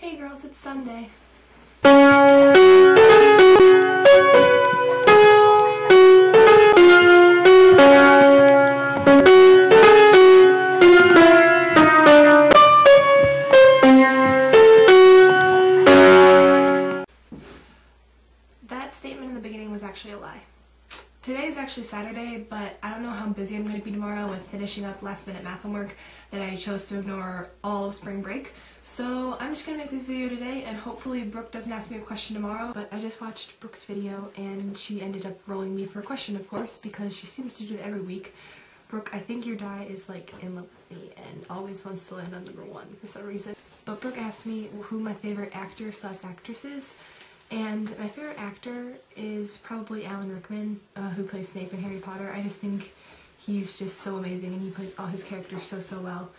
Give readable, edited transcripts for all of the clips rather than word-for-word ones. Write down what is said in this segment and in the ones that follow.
Hey girls, it's Sunday. That statement in the beginning was actually a lie. Today is actually Saturday, but I don't know how busy I'm going to be tomorrow with finishing up last-minute math homework that I chose to ignore all of spring break. So I'm just going to make this video today, and hopefully Brooke doesn't ask me a question tomorrow. But I just watched Brooke's video, and she ended up rolling me for a question, of course, because she seems to do it every week. Brooke, I think your dad is like in love with me and always wants to land on #1 for some reason. But Brooke asked me who my favorite actor/actress is. And my favorite actor is probably Alan Rickman, who plays Snape in Harry Potter. I just think he's just so amazing and he plays all his characters so well.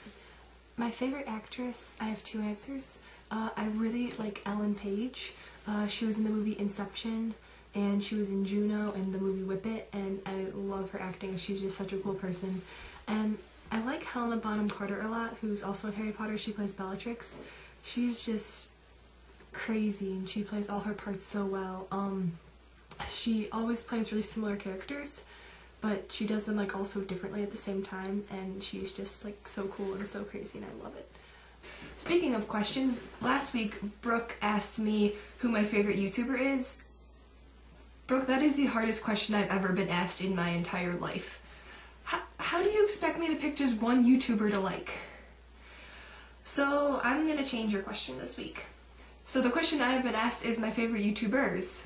My favorite actress, I have two answers. I really like Ellen Page. She was in the movie Inception, and she was in Juno and the movie Whip It, and I love her acting. She's just such a cool person. And I like Helena Bonham Carter a lot, who's also in Harry Potter. She plays Bellatrix. She's just crazy and she plays all her parts so well. She always plays really similar characters, but she does them like also differently at the same time, and she's just like so cool and so crazy, and I love it. Speaking of questions, last week Brooke asked me who my favorite YouTuber is. Brooke, that is the hardest question I've ever been asked in my entire life. How do you expect me to pick just one YouTuber to like? So I'm gonna change your question this week. So the question I have been asked is my favorite YouTubers.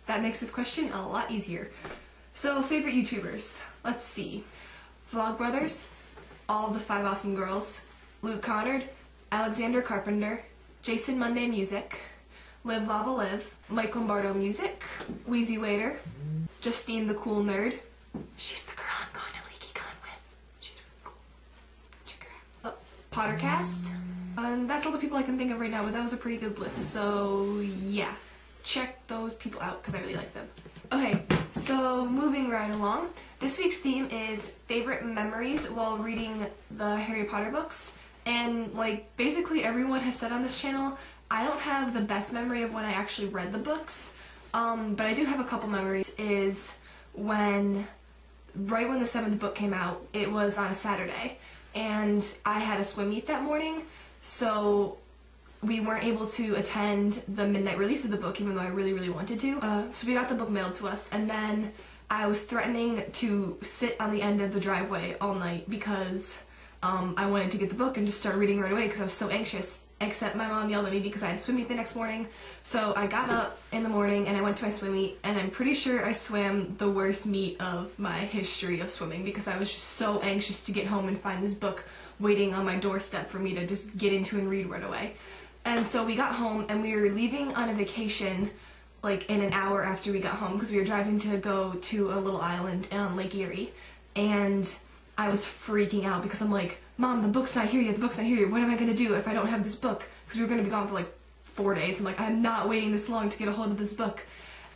That makes this question a lot easier. So favorite YouTubers, let's see. Vlogbrothers, all of the 5 Awesome Girls, Luke Connard, Alexander Carpenter, Jason Monday Music, Live Lava Live, Mike Lombardo Music, Wheezy Waiter, Justine the Cool Nerd. She's the girl I'm going to Leaky with. She's really cool. Check her out. Pottercast. And that's all the people I can think of right now, but that was a pretty good list, so yeah, check those people out because I really like them. Okay, so moving right along, this week's theme is favorite memories while reading the Harry Potter books, and like basically everyone has said on this channel, I don't have the best memory of when I actually read the books, but I do have a couple memories. Is right when the 7th book came out, it was on a Saturday, and I had a swim meet that morning. So we weren't able to attend the midnight release of the book, even though I really wanted to. So we got the book mailed to us, and then I was threatening to sit on the end of the driveway all night because I wanted to get the book and just start reading right away because I was so anxious. Except my mom yelled at me because I had a swim meet the next morning. So I got up in the morning and I went to my swim meet, and I'm pretty sure I swam the worst meet of my history of swimming because I was just so anxious to get home and find this book waiting on my doorstep for me to just get into and read right away. And so we got home and we were leaving on a vacation like in an hour after we got home because we were driving to go to a little island on Lake Erie, and I was freaking out because I'm like, Mom, the book's not here yet, the book's not here yet, what am I going to do if I don't have this book? Because we were going to be gone for like 4 days. I'm like, I'm not waiting this long to get a hold of this book.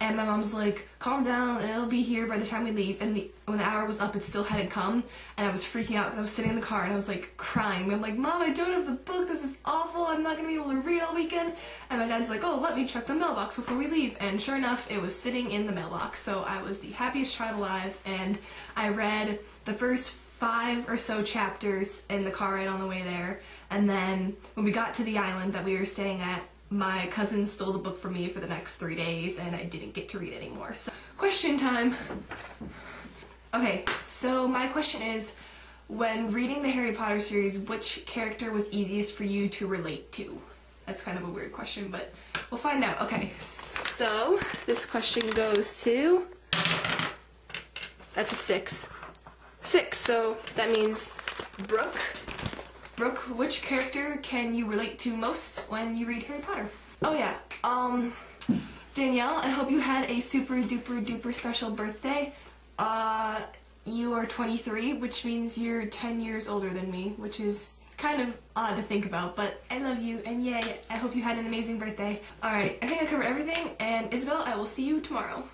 And my mom's like, calm down, it'll be here by the time we leave. And when the hour was up, it still hadn't come. And I was freaking out because I was sitting in the car and I was like crying. I'm like, Mom, I don't have the book, this is awful, I'm not going to be able to read all weekend. And my dad's like, oh, let me check the mailbox before we leave. And sure enough, it was sitting in the mailbox. So I was the happiest child alive, and I read the first 5 or so chapters in the car ride on the way there. And then when we got to the island that we were staying at, my cousin stole the book from me for the next 3 days, and I didn't get to read anymore. So, question time. Okay, so my question is, when reading the Harry Potter series, which character was easiest for you to relate to? That's kind of a weird question, but we'll find out. Okay, so this question goes to, that's a 6. 6, so that means Brooke. Brooke, which character can you relate to most when you read Harry Potter? Oh yeah, Danielle, I hope you had a super duper special birthday. You are 23, which means you're 10 years older than me, which is kind of odd to think about, but I love you, and yay, I hope you had an amazing birthday. Alright, I think I covered everything, and Isabel, I will see you tomorrow.